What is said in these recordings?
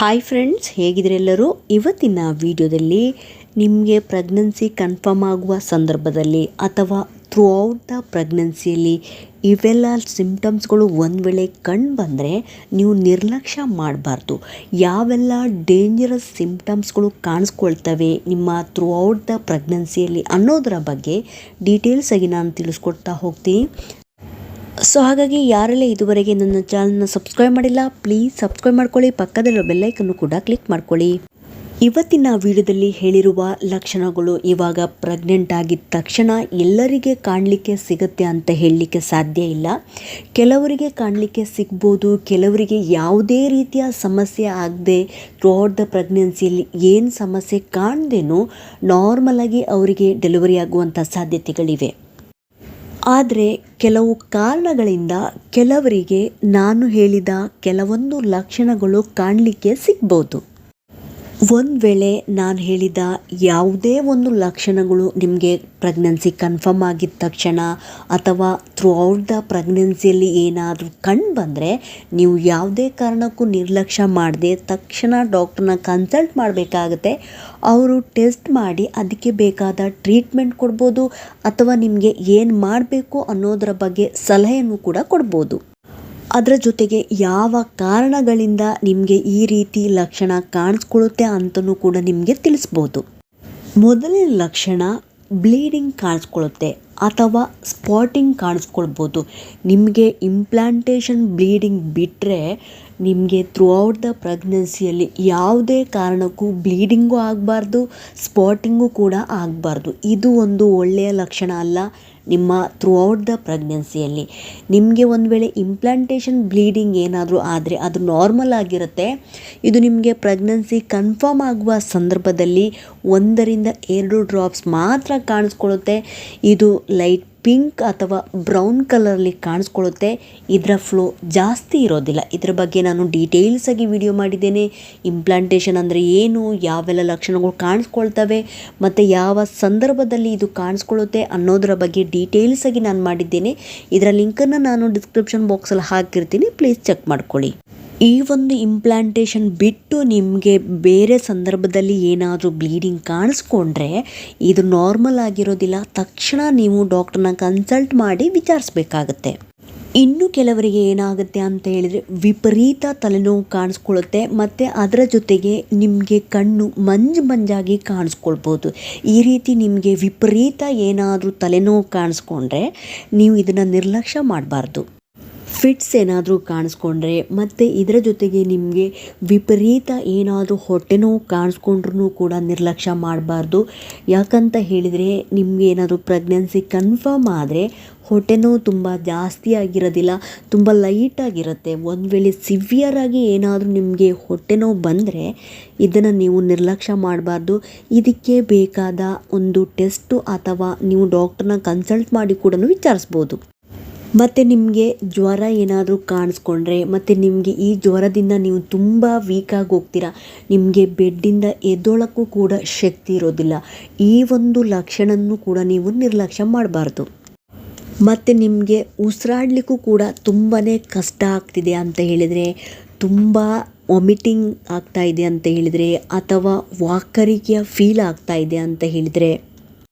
Hi friends, ಹೇಗಿದ್ದೀರೆಲ್ಲರೂ? ಇವತ್ತಿನ ವಿಡಿಯೋದಲ್ಲಿ ನಿಮಗೆ ಪ್ರೆಗ್ನೆನ್ಸಿ ಕನ್ಫರ್ಮ್ ಆಗುವ ಸಂದರ್ಭದಲ್ಲಿ ಅಥವಾ ಥ್ರೂ ಔಟ್ ದ ಪ್ರೆಗ್ನೆನ್ಸಿಯಲ್ಲಿ ಇವೆಲ್ಲ ಸಿಂಪ್ಟಮ್ಸ್ಗಳು ಒಂದು ವೇಳೆ ಕಂಡು ಬಂದರೆ ನೀವು ನಿರ್ಲಕ್ಷ್ಯ ಮಾಡಬಾರ್ದು. ಯಾವೆಲ್ಲ ಡೇಂಜರಸ್ ಸಿಂಪ್ಟಮ್ಸ್ಗಳು ಕಾಣಿಸ್ಕೊಳ್ತವೆ ನಿಮ್ಮ ಥ್ರೂ ಔಟ್ ದ ಪ್ರೆಗ್ನೆನ್ಸಿಯಲ್ಲಿ ಅನ್ನೋದರ ಬಗ್ಗೆ ಡೀಟೇಲ್ಸ್ ಆಗಿ ನಾನು ತಿಳಿಸ್ಕೊಡ್ತಾ ಹೋಗ್ತೀನಿ. ಸೊ ಹಾಗಾಗಿ ಯಾರೆಲ್ಲ ಇದುವರೆಗೆ ನನ್ನ ಚಾನಲ್ನ ಸಬ್ಸ್ಕ್ರೈಬ್ ಮಾಡಿಲ್ಲ, ಪ್ಲೀಸ್ ಸಬ್ಸ್ಕ್ರೈಬ್ ಮಾಡ್ಕೊಳ್ಳಿ, ಪಕ್ಕದಲ್ಲಿರೋ ಬೆಲ್ಲೈಕನ್ನು ಕೂಡ ಕ್ಲಿಕ್ ಮಾಡ್ಕೊಳ್ಳಿ. ಇವತ್ತಿನ ವಿಡಿಯೋದಲ್ಲಿ ಹೇಳಿರುವ ಲಕ್ಷಣಗಳು ಇವಾಗ ಪ್ರೆಗ್ನೆಂಟ್ ಆಗಿದ ತಕ್ಷಣ ಎಲ್ಲರಿಗೆ ಕಾಣಲಿಕ್ಕೆ ಸಿಗುತ್ತೆ ಅಂತ ಹೇಳಲಿಕ್ಕೆ ಸಾಧ್ಯ ಇಲ್ಲ. ಕೆಲವರಿಗೆ ಕಾಣಲಿಕ್ಕೆ ಸಿಗ್ಬೋದು, ಕೆಲವರಿಗೆ ಯಾವುದೇ ರೀತಿಯ ಸಮಸ್ಯೆ ಆಗದೆ ಥ್ರೂ ಔಟ್ ದ ಪ್ರೆಗ್ನೆನ್ಸಿಯಲ್ಲಿ ಏನು ಸಮಸ್ಯೆ ಕಾಣದೇನೋ ನಾರ್ಮಲಾಗಿ ಅವರಿಗೆ ಡೆಲಿವರಿ ಆಗುವಂಥ ಸಾಧ್ಯತೆಗಳಿವೆ. ಆದರೆ ಕೆಲವು ಕಾರಣಗಳಿಂದ ಕೆಲವರಿಗೆ ನಾನು ಹೇಳಿದ ಕೆಲವೊಂದು ಲಕ್ಷಣಗಳು ಕಾಣಲಿಕ್ಕೆ ಸಿಗ್ಬೋದು. ಒಂದು ವೇಳೆ ನಾನು ಹೇಳಿದ ಯಾವುದೇ ಒಂದು ಲಕ್ಷಣಗಳು ನಿಮಗೆ ಪ್ರೆಗ್ನೆನ್ಸಿ ಕನ್ಫರ್ಮ್ ಆಗಿದ ತಕ್ಷಣ ಅಥವಾ ಥ್ರೂ ಔಟ್ ದ ಪ್ರೆಗ್ನೆನ್ಸಿಯಲ್ಲಿ ಏನಾದರೂ ಕಂಡು ಬಂದರೆ ನೀವು ಯಾವುದೇ ಕಾರಣಕ್ಕೂ ನಿರ್ಲಕ್ಷ್ಯ ಮಾಡದೆ ತಕ್ಷಣ ಡಾಕ್ಟ್ರನ್ನ ಕನ್ಸಲ್ಟ್ ಮಾಡಬೇಕಾಗತ್ತೆ. ಅವರು ಟೆಸ್ಟ್ ಮಾಡಿ ಅದಕ್ಕೆ ಬೇಕಾದ ಟ್ರೀಟ್ಮೆಂಟ್ ಕೊಡ್ಬೋದು ಅಥವಾ ನಿಮಗೆ ಏನು ಮಾಡಬೇಕು ಅನ್ನೋದರ ಬಗ್ಗೆ ಸಲಹೆಯನ್ನು ಕೂಡ ಕೊಡ್ಬೋದು. ಅದರ ಜೊತೆಗೆ ಯಾವ ಕಾರಣಗಳಿಂದ ನಿಮಗೆ ಈ ರೀತಿ ಲಕ್ಷಣ ಕಾಣಿಸ್ಕೊಳ್ಳುತ್ತೆ ಅಂತಲೂ ಕೂಡ ನಿಮಗೆ ತಿಳಿಸ್ಬೋದು. ಮೊದಲನೇ ಲಕ್ಷಣ ಬ್ಲೀಡಿಂಗ್ ಕಾಣಿಸ್ಕೊಳ್ಳುತ್ತೆ ಅಥವಾ ಸ್ಪಾಟಿಂಗ್ ಕಾಣಿಸ್ಕೊಳ್ಬೋದು. ನಿಮಗೆ ಇಂಪ್ಲಾಂಟೇಷನ್ ಬ್ಲೀಡಿಂಗ್ ಬಿಟ್ಟರೆ ನಿಮಗೆ ಥ್ರೂ ಔಟ್ ದ ಪ್ರೆಗ್ನೆನ್ಸಿಯಲ್ಲಿ ಯಾವುದೇ ಕಾರಣಕ್ಕೂ ಬ್ಲೀಡಿಂಗು ಆಗಬಾರ್ದು, ಸ್ಪಾಟಿಂಗು ಕೂಡ ಆಗಬಾರ್ದು. ಇದು ಒಂದು ಒಳ್ಳೆಯ ಲಕ್ಷಣ ಅಲ್ಲ. ನಿಮ್ಮ ಥ್ರೂ ಔಟ್ ದ ಪ್ರೆಗ್ನೆನ್ಸಿಯಲ್ಲಿ ನಿಮಗೆ ಒಂದು ವೇಳೆ ಇಂಪ್ಲಾಂಟೇಷನ್ ಬ್ಲೀಡಿಂಗ್ ಏನಾದರೂ ಆದರೆ ಅದು ನಾರ್ಮಲ್ ಆಗಿರುತ್ತೆ. ಇದು ನಿಮಗೆ ಪ್ರೆಗ್ನೆನ್ಸಿ ಕನ್ಫರ್ಮ್ ಆಗುವ ಸಂದರ್ಭದಲ್ಲಿ 1-2 ಡ್ರಾಪ್ಸ್ ಮಾತ್ರ ಕಾಣಿಸ್ಕೊಳ್ಳುತ್ತೆ. ಇದು ಲೈಟ್ ಪಿಂಕ್ ಅಥವಾ ಬ್ರೌನ್ ಕಲರಲ್ಲಿ ಕಾಣಿಸ್ಕೊಳ್ಳುತ್ತೆ. ಇದರ ಫ್ಲೋ ಜಾಸ್ತಿ ಇರೋದಿಲ್ಲ. ಇದರ ಬಗ್ಗೆ ನಾನು ಡೀಟೇಲ್ಸಾಗಿ ವಿಡಿಯೋ ಮಾಡಿದ್ದೇನೆ. ಇಂಪ್ಲಾಂಟೇಷನ್ ಅಂದರೆ ಏನು, ಯಾವೆಲ್ಲ ಲಕ್ಷಣಗಳು ಕಾಣಿಸ್ಕೊಳ್ತವೆ ಮತ್ತು ಯಾವ ಸಂದರ್ಭದಲ್ಲಿ ಇದು ಕಾಣಿಸ್ಕೊಳ್ಳುತ್ತೆ ಅನ್ನೋದರ ಬಗ್ಗೆ ಡೀಟೇಲ್ಸಾಗಿ ನಾನು ಮಾಡಿದ್ದೇನೆ. ಇದರ ಲಿಂಕನ್ನು ನಾನು ಡಿಸ್ಕ್ರಿಪ್ಷನ್ ಬಾಕ್ಸಲ್ಲಿ ಹಾಕಿರ್ತೀನಿ, ಪ್ಲೀಸ್ ಚೆಕ್ ಮಾಡ್ಕೊಳ್ಳಿ. ಈ ಒಂದು ಇಂಪ್ಲಾಂಟೇಷನ್ ಬಿಟ್ಟು ನಿಮಗೆ ಬೇರೆ ಸಂದರ್ಭದಲ್ಲಿ ಏನಾದರೂ ಬ್ಲೀಡಿಂಗ್ ಕಾಣಿಸ್ಕೊಂಡ್ರೆ ಇದು ನಾರ್ಮಲ್ ಆಗಿರೋದಿಲ್ಲ. ತಕ್ಷಣ ನೀವು ಡಾಕ್ಟ್ರನ್ನ ಕನ್ಸಲ್ಟ್ ಮಾಡಿ ವಿಚಾರಿಸ್ಬೇಕಾಗತ್ತೆ. ಇನ್ನು ಕೆಲವರಿಗೆ ಏನಾಗುತ್ತೆ ಅಂತ ಹೇಳಿದರೆ ವಿಪರೀತ ತಲೆನೋವು ಕಾಣಿಸ್ಕೊಳ್ಳುತ್ತೆ ಮತ್ತು ಅದರ ಜೊತೆಗೆ ನಿಮಗೆ ಕಣ್ಣು ಮಂಜಾಗಿ ಕಾಣಿಸ್ಕೊಳ್ಬೋದು. ಈ ರೀತಿ ನಿಮಗೆ ವಿಪರೀತ ಏನಾದರೂ ತಲೆನೋವು ಕಾಣಿಸ್ಕೊಂಡ್ರೆ ನೀವು ಇದನ್ನು ನಿರ್ಲಕ್ಷ್ಯ ಮಾಡಬಾರ್ದು. ಫಿಟ್ಸ್ ಏನಾದರೂ ಕಾಣಿಸ್ಕೊಂಡ್ರೆ ಮತ್ತು ಇದರ ಜೊತೆಗೆ ನಿಮಗೆ ವಿಪರೀತ ಏನಾದರೂ ಹೊಟ್ಟೆ ನೋವು ಕಾಣಿಸ್ಕೊಂಡ್ರೂ ಕೂಡ ನಿರ್ಲಕ್ಷ್ಯ ಮಾಡಬಾರ್ದು. ಯಾಕಂತ ಹೇಳಿದರೆ ನಿಮಗೆ ಏನಾದರೂ ಪ್ರೆಗ್ನೆನ್ಸಿ ಕನ್ಫರ್ಮ್ ಆದರೆ ಹೊಟ್ಟೆ ನೋವು ತುಂಬ ಜಾಸ್ತಿ ಆಗಿರೋದಿಲ್ಲ, ತುಂಬ ಲೈಟಾಗಿರುತ್ತೆ. ಒಂದು ವೇಳೆ ಸಿವಿಯರಾಗಿ ಏನಾದರೂ ನಿಮಗೆ ಹೊಟ್ಟೆ ನೋವು ಬಂದರೆ ಇದನ್ನು ನೀವು ನಿರ್ಲಕ್ಷ್ಯ ಮಾಡಬಾರ್ದು. ಇದಕ್ಕೆ ಬೇಕಾದ ಒಂದು ಟೆಸ್ಟು ಅಥವಾ ನೀವು ಡಾಕ್ಟ್ರನ್ನ ಕನ್ಸಲ್ಟ್ ಮಾಡಿ ಕೂಡ ವಿಚಾರಿಸ್ಬೋದು. ಮತ್ತು ನಿಮಗೆ ಜ್ವರ ಏನಾದರೂ ಕಾಣಿಸ್ಕೊಂಡ್ರೆ ಮತ್ತು ನಿಮಗೆ ಈ ಜ್ವರದಿಂದ ನೀವು ತುಂಬ ವೀಕಾಗಿ ಹೋಗ್ತೀರಾ, ನಿಮಗೆ ಬೆಡ್ಡಿಂದ ಎದ್ದೊಳಕ್ಕೂ ಕೂಡ ಶಕ್ತಿ ಇರೋದಿಲ್ಲ. ಈ ಒಂದು ಲಕ್ಷಣನೂ ಕೂಡ ನೀವು ನಿರ್ಲಕ್ಷ್ಯ ಮಾಡಬಾರ್ದು. ಮತ್ತು ನಿಮಗೆ ಉಸಿರಾಡಲಿಕ್ಕೂ ಕೂಡ ತುಂಬಾ ಕಷ್ಟ ಆಗ್ತಿದೆ ಅಂತ ಹೇಳಿದರೆ, ತುಂಬ ವಾಮಿಟಿಂಗ್ ಆಗ್ತಾ ಇದೆ ಅಂತ ಹೇಳಿದರೆ ಅಥವಾ ವಾಕರಿಕೆಯ ಫೀಲ್ ಆಗ್ತಾ ಇದೆ ಅಂತ ಹೇಳಿದರೆ,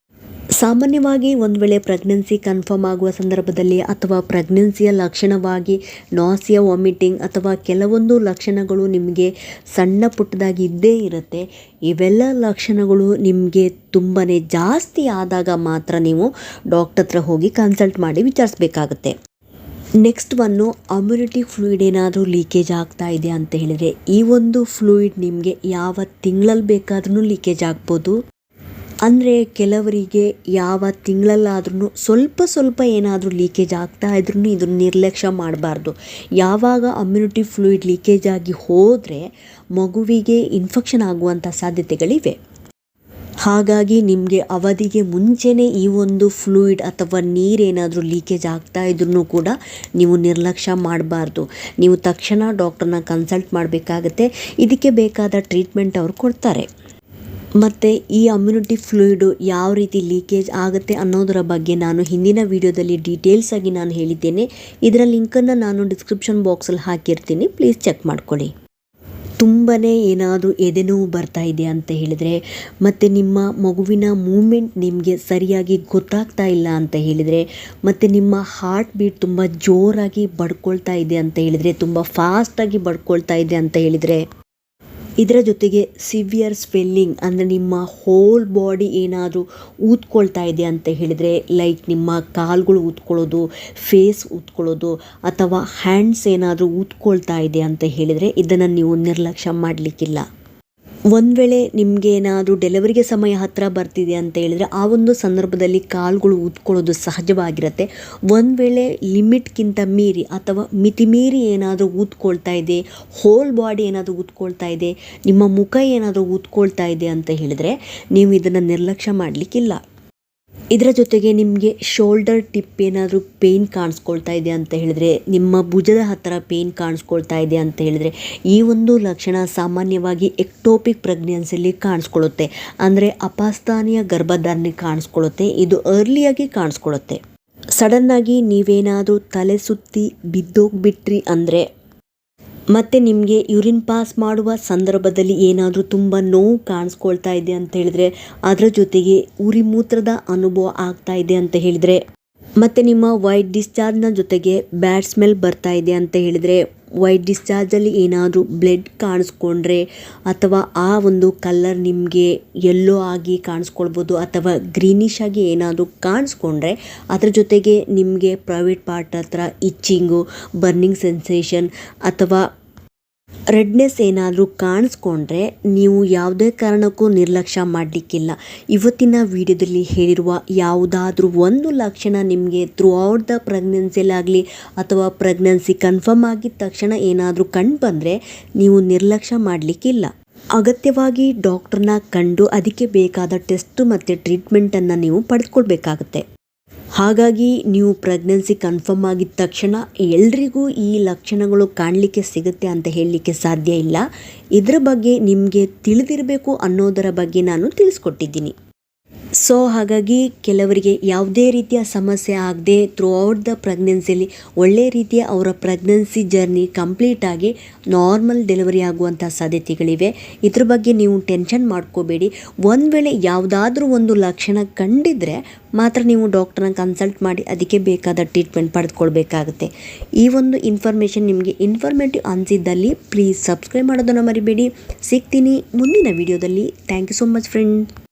ಸಾಮಾನ್ಯವಾಗಿ ಒಂದು ವೇಳೆ ಪ್ರೆಗ್ನೆನ್ಸಿ ಕನ್ಫರ್ಮ್ ಆಗುವ ಸಂದರ್ಭದಲ್ಲಿ ಅಥವಾ ಪ್ರೆಗ್ನೆನ್ಸಿಯ ಲಕ್ಷಣವಾಗಿ ನಾಸಿಯಾ, ವಾಮಿಟಿಂಗ್ ಅಥವಾ ಕೆಲವೊಂದು ಲಕ್ಷಣಗಳು ನಿಮಗೆ ಸಣ್ಣ ಪುಟ್ಟದಾಗಿ ಇದ್ದೇ ಇರುತ್ತೆ. ಇವೆಲ್ಲ ಲಕ್ಷಣಗಳು ನಿಮಗೆ ತುಂಬಾ ಜಾಸ್ತಿ ಆದಾಗ ಮಾತ್ರ ನೀವು ಡಾಕ್ಟರ್ ಹತ್ರ ಹೋಗಿ ಕನ್ಸಲ್ಟ್ ಮಾಡಿ ವಿಚಾರಿಸ್ಬೇಕಾಗತ್ತೆ. ನೆಕ್ಸ್ಟ್ ಅಮ್ಯುನಿಟಿ ಫ್ಲೂಯಿಡ್ ಏನಾದರೂ ಲೀಕೇಜ್ ಆಗ್ತಾ ಇದೆ ಅಂತ ಹೇಳಿದರೆ, ಈ ಒಂದು ಫ್ಲೂಯಿಡ್ ನಿಮಗೆ ಯಾವ ತಿಂಗಳಲ್ಲಿ ಬೇಕಾದ್ರೂ ಲೀಕೇಜ್ ಆಗ್ಬೋದು. ಅಂದರೆ ಕೆಲವರಿಗೆ ಯಾವ ತಿಂಗಳಲ್ಲಾದ್ರೂ ಸ್ವಲ್ಪ ಏನಾದರೂ ಲೀಕೇಜ್ ಆಗ್ತಾ ಇದ್ರೂ ಇದನ್ನು ನಿರ್ಲಕ್ಷ್ಯ ಮಾಡಬಾರ್ದು. ಯಾವಾಗ ಅಮ್ಯುನಿಟಿ ಫ್ಲೂಯಿಡ್ ಲೀಕೇಜ್ ಆಗಿ ಹೋದರೆ ಮಗುವಿಗೆ ಇನ್ಫೆಕ್ಷನ್ ಆಗುವಂಥ ಸಾಧ್ಯತೆಗಳಿವೆ. ಹಾಗಾಗಿ ನಿಮಗೆ ಅವಧಿಗೆ ಮುಂಚೆನೇ ಈ ಒಂದು ಫ್ಲೂಯಿಡ್ ಅಥವಾ ನೀರೇನಾದರೂ ಲೀಕೇಜ್ ಆಗ್ತಾ ಇದ್ರೂ ಕೂಡ ನೀವು ನಿರ್ಲಕ್ಷ್ಯ ಮಾಡಬಾರ್ದು. ನೀವು ತಕ್ಷಣ ಡಾಕ್ಟ್ರನ್ನ ಕನ್ಸಲ್ಟ್ ಮಾಡಬೇಕಾಗತ್ತೆ. ಇದಕ್ಕೆ ಬೇಕಾದ ಟ್ರೀಟ್ಮೆಂಟ್ ಅವರು ಕೊಡ್ತಾರೆ. ಮತ್ತು ಈ ಅಮ್ಯುನಿಟಿ ಫ್ಲೂಯಿಡು ಯಾವ ರೀತಿ ಲೀಕೇಜ್ ಆಗುತ್ತೆ ಅನ್ನೋದರ ಬಗ್ಗೆ ನಾನು ಹಿಂದಿನ ವಿಡಿಯೋದಲ್ಲಿ ಡೀಟೇಲ್ಸಾಗಿ ನಾನು ಹೇಳಿದ್ದೇನೆ. ಇದರ ಲಿಂಕನ್ನು ನಾನು ಡಿಸ್ಕ್ರಿಪ್ಷನ್ ಬಾಕ್ಸಲ್ಲಿ ಹಾಕಿರ್ತೀನಿ, ಪ್ಲೀಸ್ ಚೆಕ್ ಮಾಡ್ಕೊಳ್ಳಿ. ತುಂಬಾ ಏನಾದರೂ ಎದೆನೋವು ಬರ್ತಾ ಇದೆ ಅಂತ ಹೇಳಿದರೆ, ಮತ್ತು ನಿಮ್ಮ ಮಗುವಿನ ಮೂಮೆಂಟ್ ನಿಮಗೆ ಸರಿಯಾಗಿ ಗೊತ್ತಾಗ್ತಾ ಇಲ್ಲ ಅಂತ ಹೇಳಿದರೆ, ಮತ್ತು ನಿಮ್ಮ ಹಾರ್ಟ್ ಬೀಟ್ ತುಂಬ ಜೋರಾಗಿ ಬಡ್ಕೊಳ್ತಾ ಇದೆ ಅಂತ ಹೇಳಿದರೆ, ತುಂಬ ಫಾಸ್ಟಾಗಿ ಬಡ್ಕೊಳ್ತಾ ಇದೆ ಅಂತ ಹೇಳಿದರೆ, ಇದರ ಜೊತೆಗೆ ಸಿವಿಯರ್ ಸ್ವೆಲ್ಲಿಂಗ್ ಅಂದರೆ ನಿಮ್ಮ ಹೋಲ್ ಬಾಡಿ ಏನಾದರೂ ಊದ್ಕೊಳ್ತಾ ಇದೆ ಅಂತ ಹೇಳಿದರೆ, ಲೈಕ್ ನಿಮ್ಮ ಕಾಲುಗಳು ಊದ್ಕೊಳ್ಳೋದು, ಫೇಸ್ ಊದ್ಕೊಳ್ಳೋದು ಅಥವಾ ಹ್ಯಾಂಡ್ಸ್ ಏನಾದರೂ ಊದ್ಕೊಳ್ತಾ ಇದೆ ಅಂತ ಹೇಳಿದರೆ, ಇದನ್ನು ನೀವು ನಿರ್ಲಕ್ಷ್ಯ ಮಾಡಲಿಕ್ಕಿಲ್ಲ. ಒಂದು ವೇಳೆ ನಿಮಗೆ ಏನಾದರೂ ಡೆಲಿವರಿಗೆ ಸಮಯ ಹತ್ತಿರ ಬರ್ತಿದೆ ಅಂತ ಹೇಳಿದರೆ, ಆ ಒಂದು ಸಂದರ್ಭದಲ್ಲಿ ಕಾಲುಗಳು ಊದ್ಕೊಳ್ಳೋದು ಸಹಜವಾಗಿರುತ್ತೆ. ಒಂದು ವೇಳೆ ಲಿಮಿಟ್ಗಿಂತ ಮೀರಿ ಅಥವಾ ಮಿತಿ ಮೀರಿ ಏನಾದರೂ ಊದ್ಕೊಳ್ತಾ ಇದೆ, ಹೋಲ್ ಬಾಡಿ ಏನಾದರೂ ಊದ್ಕೊಳ್ತಾ ಇದೆ, ನಿಮ್ಮ ಮುಖ ಏನಾದರೂ ಊದ್ಕೊಳ್ತಾ ಇದೆ ಅಂತ ಹೇಳಿದರೆ, ನೀವು ಇದನ್ನು ನಿರ್ಲಕ್ಷ್ಯ ಮಾಡಲಿಕ್ಕಿಲ್ಲ. ಇದರ ಜೊತೆಗೆ ನಿಮಗೆ ಶೋಲ್ಡರ್ ಟಿಪ್ ಏನಾದರೂ ಪೇಯ್ನ್ ಕಾಣಿಸ್ಕೊಳ್ತಾ ಇದೆ ಅಂತ ಹೇಳಿದರೆ, ನಿಮ್ಮ ಭುಜದ ಹತ್ತಿರ ಪೇಯ್ನ್ ಕಾಣಿಸ್ಕೊಳ್ತಾ ಇದೆ ಅಂತ ಹೇಳಿದರೆ, ಈ ಒಂದು ಲಕ್ಷಣ ಸಾಮಾನ್ಯವಾಗಿ ಎಕ್ಟೋಪಿಕ್ ಪ್ರೆಗ್ನೆನ್ಸಿಯಲ್ಲಿ ಕಾಣಿಸ್ಕೊಳ್ಳುತ್ತೆ. ಅಂದರೆ ಅಪಸ್ಥಾನೀಯ ಗರ್ಭಧಾರಣೆ ಕಾಣಿಸ್ಕೊಳ್ಳುತ್ತೆ. ಇದು ಅರ್ಲಿಯಾಗಿ ಕಾಣಿಸ್ಕೊಳ್ಳುತ್ತೆ. ಸಡನ್ನಾಗಿ ನೀವೇನಾದರೂ ತಲೆ ಸುತ್ತಿ ಬಿದ್ದೋಗ್ಬಿಟ್ರಿ ಅಂದರೆ, ಮತ್ತು ನಿಮಗೆ ಯೂರಿನ್ ಪಾಸ್ ಮಾಡುವ ಸಂದರ್ಭದಲ್ಲಿ ಏನಾದರೂ ತುಂಬ ನೋವು ಕಾಣಿಸ್ಕೊಳ್ತಾ ಇದೆ ಅಂತ ಹೇಳಿದರೆ, ಅದರ ಜೊತೆಗೆ ಉರಿ ಮೂತ್ರದ ಅನುಭವ ಆಗ್ತಾ ಇದೆ ಅಂತ ಹೇಳಿದರೆ, ಮತ್ತು ನಿಮ್ಮ ವೈಟ್ ಡಿಸ್ಚಾರ್ಜ್ನ ಜೊತೆಗೆ ಬ್ಯಾಡ್ ಸ್ಮೆಲ್ ಬರ್ತಾ ಇದೆ ಅಂತ ಹೇಳಿದರೆ, ವೈಟ್ ಡಿಸ್ಚಾರ್ಜಲ್ಲಿ ಏನಾದರೂ ಬ್ಲಡ್ ಕಾಣಿಸ್ಕೊಂಡ್ರೆ ಅಥವಾ ಆ ಒಂದು ಕಲರ್ ನಿಮಗೆ ಯೆಲ್ಲೋ ಆಗಿ ಕಾಣಿಸ್ಕೊಳ್ಬೋದು ಅಥವಾ ಗ್ರೀನಿಶ್ ಆಗಿ ಏನಾದರೂ ಕಾಣಿಸ್ಕೊಂಡ್ರೆ, ಅದರ ಜೊತೆಗೆ ನಿಮಗೆ ಪ್ರೈವೇಟ್ ಪಾರ್ಟ್ ಹತ್ರ ಇಚ್ಚಿಂಗು, ಬರ್ನಿಂಗ್ ಸೆನ್ಸೇಷನ್ ಅಥವಾ ರೆಡ್ನೆಸ್ ಏನಾದರೂ ಕಾಣಿಸ್ಕೊಂಡ್ರೆ, ನೀವು ಯಾವುದೇ ಕಾರಣಕ್ಕೂ ನಿರ್ಲಕ್ಷ್ಯ ಮಾಡಲಿಕ್ಕಿಲ್ಲ. ಇವತ್ತಿನ ವಿಡಿಯೋದಲ್ಲಿ ಹೇಳಿರುವ ಯಾವುದಾದ್ರೂ ಒಂದು ಲಕ್ಷಣ ನಿಮಗೆ ಥ್ರೂ ಔಟ್ ದ ಪ್ರೆಗ್ನೆನ್ಸಿಲಾಗಲಿ ಅಥವಾ ಪ್ರೆಗ್ನೆನ್ಸಿ ಕನ್ಫರ್ಮ್ ಆಗಿದ ತಕ್ಷಣ ಏನಾದರೂ ಕಂಡು ಬಂದರೆ, ನೀವು ನಿರ್ಲಕ್ಷ್ಯ ಮಾಡಲಿಕ್ಕಿಲ್ಲ. ಅಗತ್ಯವಾಗಿ ಡಾಕ್ಟ್ರನ್ನ ಕಂಡು ಅದಕ್ಕೆ ಬೇಕಾದ ಟೆಸ್ಟು ಮತ್ತು ಟ್ರೀಟ್ಮೆಂಟನ್ನು ನೀವು ಪಡೆದುಕೊಳ್ಬೇಕಾಗುತ್ತೆ. ಹಾಗಾಗಿ ನೀವು ಪ್ರೆಗ್ನೆನ್ಸಿ ಕನ್ಫರ್ಮ್ ಆಗಿದ ತಕ್ಷಣ ಎಲ್ರಿಗೂ ಈ ಲಕ್ಷಣಗಳು ಕಾಣಲಿಕ್ಕೆ ಸಿಗುತ್ತೆ ಅಂತ ಹೇಳಲಿಕ್ಕೆ ಸಾಧ್ಯ ಇಲ್ಲ. ಇದರ ಬಗ್ಗೆ ನಿಮಗೆ ತಿಳಿದಿರಬೇಕು ಅನ್ನೋದರ ಬಗ್ಗೆ ನಾನು ತಿಳಿಸ್ಕೊಟ್ಟಿದ್ದೀನಿ. ಸೊ ಹಾಗಾಗಿ ಕೆಲವರಿಗೆ ಯಾವುದೇ ರೀತಿಯ ಸಮಸ್ಯೆ ಆಗದೆ ಥ್ರೂ ಔಟ್ ದ ಪ್ರೆಗ್ನೆನ್ಸಿಯಲ್ಲಿ ಒಳ್ಳೆಯ ರೀತಿಯ ಅವರ ಪ್ರೆಗ್ನೆನ್ಸಿ ಜರ್ನಿ ಕಂಪ್ಲೀಟಾಗಿ ನಾರ್ಮಲ್ ಡೆಲಿವರಿ ಆಗುವಂಥ ಸಾಧ್ಯತೆಗಳಿವೆ. ಇದ್ರ ಬಗ್ಗೆ ನೀವು ಟೆನ್ಷನ್ ಮಾಡ್ಕೋಬೇಡಿ. ಒಂದು ವೇಳೆ ಯಾವುದಾದ್ರೂ ಒಂದು ಲಕ್ಷಣ ಕಂಡಿದ್ದರೆ ಮಾತ್ರ ನೀವು ಡಾಕ್ಟರ್ನ ಕನ್ಸಲ್ಟ್ ಮಾಡಿ ಅದಕ್ಕೆ ಬೇಕಾದ ಟ್ರೀಟ್ಮೆಂಟ್ ಪಡೆದುಕೊಳ್ಬೇಕಾಗುತ್ತೆ. ಈ ಒಂದು ಇನ್ಫಾರ್ಮೇಷನ್ ನಿಮಗೆ ಇನ್ಫಾರ್ಮೇಟಿವ್ ಅನಿಸಿದ್ದಲ್ಲಿ ಪ್ಲೀಸ್ ಸಬ್ಸ್ಕ್ರೈಬ್ ಮಾಡೋದನ್ನು ಮರಿಬೇಡಿ. ಸಿಗ್ತೀನಿ ಮುಂದಿನ ವಿಡಿಯೋದಲ್ಲಿ. Thank you so much friend.